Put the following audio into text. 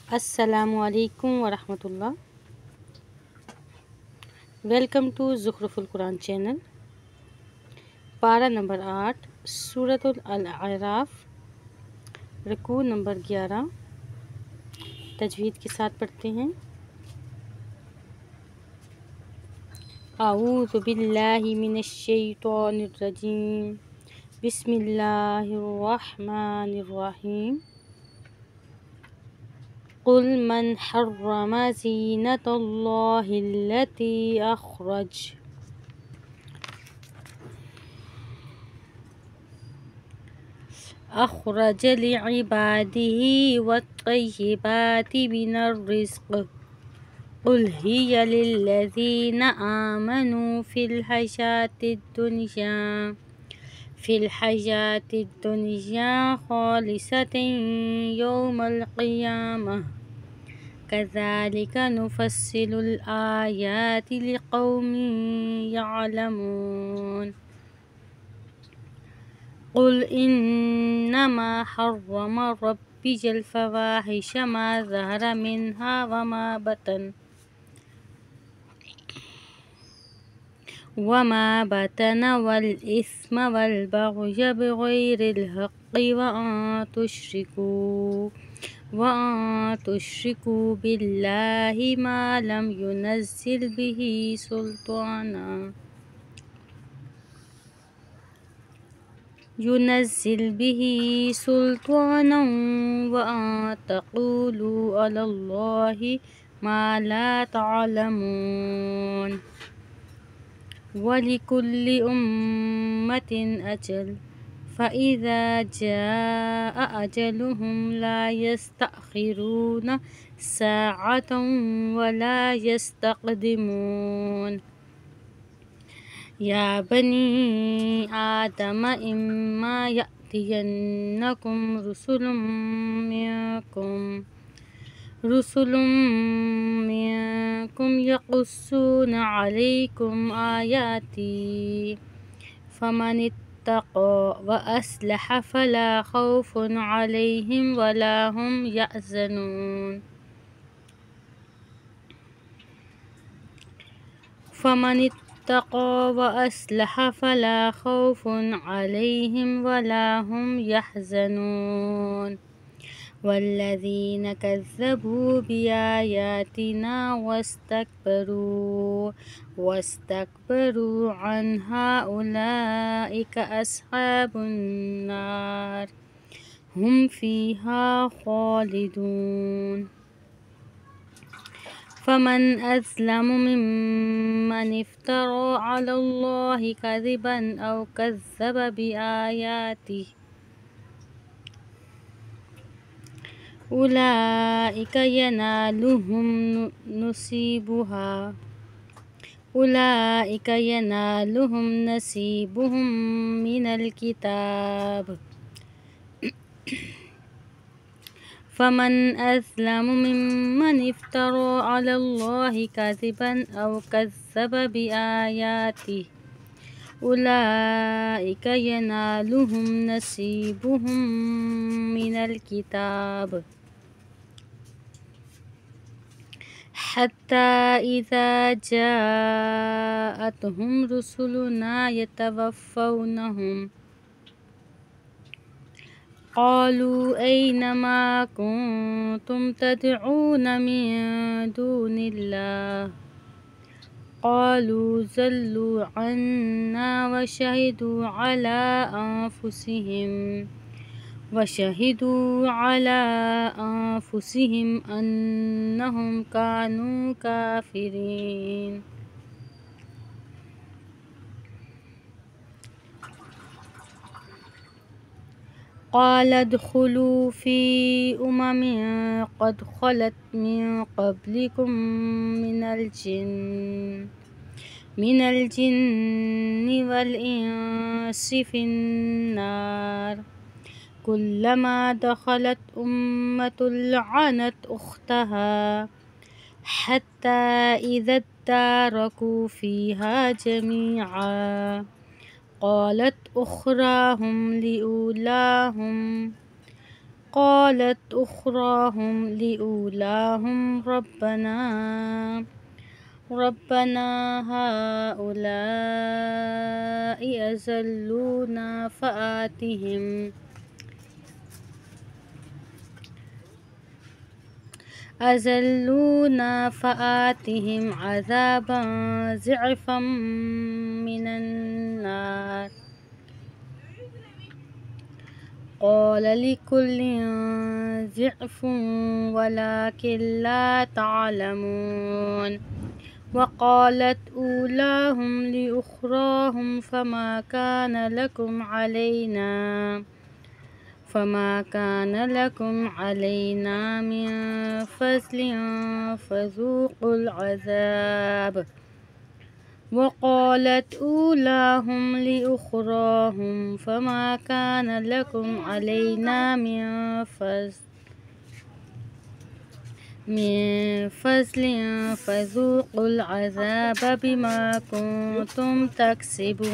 Assalamualaikum warahmatullah. Welcome to Zukhruful Quran channel. पारा number 8 सूरतुल अल-अराफ रुकू number 11 तजवीद के साथ पढ़ते हैं। आऊज़ु बिल्लाहि मिनश शैतानिर रजीम। बिस्मिल्लाहिर रहमानिर रहीम। कुल मन हर्रम ज़ीनतल्लाहि अल्लती अख़रज लिइबादिही वत्तय्यिबाति मिनर रिज़्क़ कुल हिय लिल्लज़ीना आमनू फ़िल हयातिद दुनिया ख़ालिसतन यौमल क़ियामह कज़ालिका नुफ़स्सिलुल आयाति लिक़ौमिन यअलमून। कुल इन्नमा हर्रम रब्बियल फ़वाहिश मा ज़हरा मिन्हा वमा बतन वल इस्म वल बग़य बिग़ैरिल हक़्क़ि वअन तुश्रिकू बिल्लाहि मा लम युनज़्ज़िल बिही सुल्ताना वअन तक़ूलू अलल्लाहि मा ला तअलमून। वलिकुल्लि उम्मतिन अजल फ़इज़ा जाअ अजलुहुम ला यस्तअख़िरून साअतन वला यस्तक़दिमून। या बनी आदम इम्मा यअतियन्नकुम रुसुलुम मिनकुम यक़ुस्सूना अलैकुम आयाती फ़मनित्तक़ा व अस्लह फ़ला ख़ौफ़ुन अलैहिम वला हुम यहज़नून। फ़मनित्तक़ा व अस्लह फ़ला ख़ौफ़ुन अलैहिम वला हुम यहज़नून। वल्लज़ीना कज़्ज़बू बिआयातिना वस्तकबरू अन्हा उलाइका अस्हाबुन नार हुम फ़ीहा ख़ालिदून। फमन अज़लमु मिम्मन इफ़्तरा अलल्लाहि कज़िबन औ कज़्ज़ब बिआयातिही उलाइका यनालुहुम नसीबुहुम मिनल किताब। फमन अज़लमु मिम्मन इफ़्तरा अलल्लाहि कज़िबन औ कज़्ज़ब बिआयातिही उलाइका यनालुहुम नसीबुहुम मिनल किताब। हत्ता इज़ा जाअतहुम रुसुलुना यतवफ़्फ़ौनहुम क़ालू ऐना मा कुन्तुम तदऊन मिन दूनिल्लाह क़ालू ज़ल्लू अन्ना वशहिदू अला अन्फुसिहिम अन्नहुम कानू काफ़िरीन। क़ाल उद्ख़ुलू फ़ी उममिन क़द ख़लत मिन क़ब्लिकुम मिनल जिन्नि वल इंसि फ़िन्नार कुल्लमा दख़लत उम्मतुन लअनत उख़्तहा हत्ता इज़ा अद्दारकू फ़ीहा जमीआ क़ालत उख़राहुम लिऊलाहुम وقالت أخراهم لأولاهم ربنا هؤلاء أزلونا فآتهم عذابا ضعفا من النار قال لكل ضعف ولكن لا تعلمون وقالت أولاهم لأخراهم فما كان لكم علينا من فضل فذوقوا العذاب وقالت أولاهم لأخراهم فما كان لكم علينا من فضل فذوقوا العذاب بما كنتم تكسبون.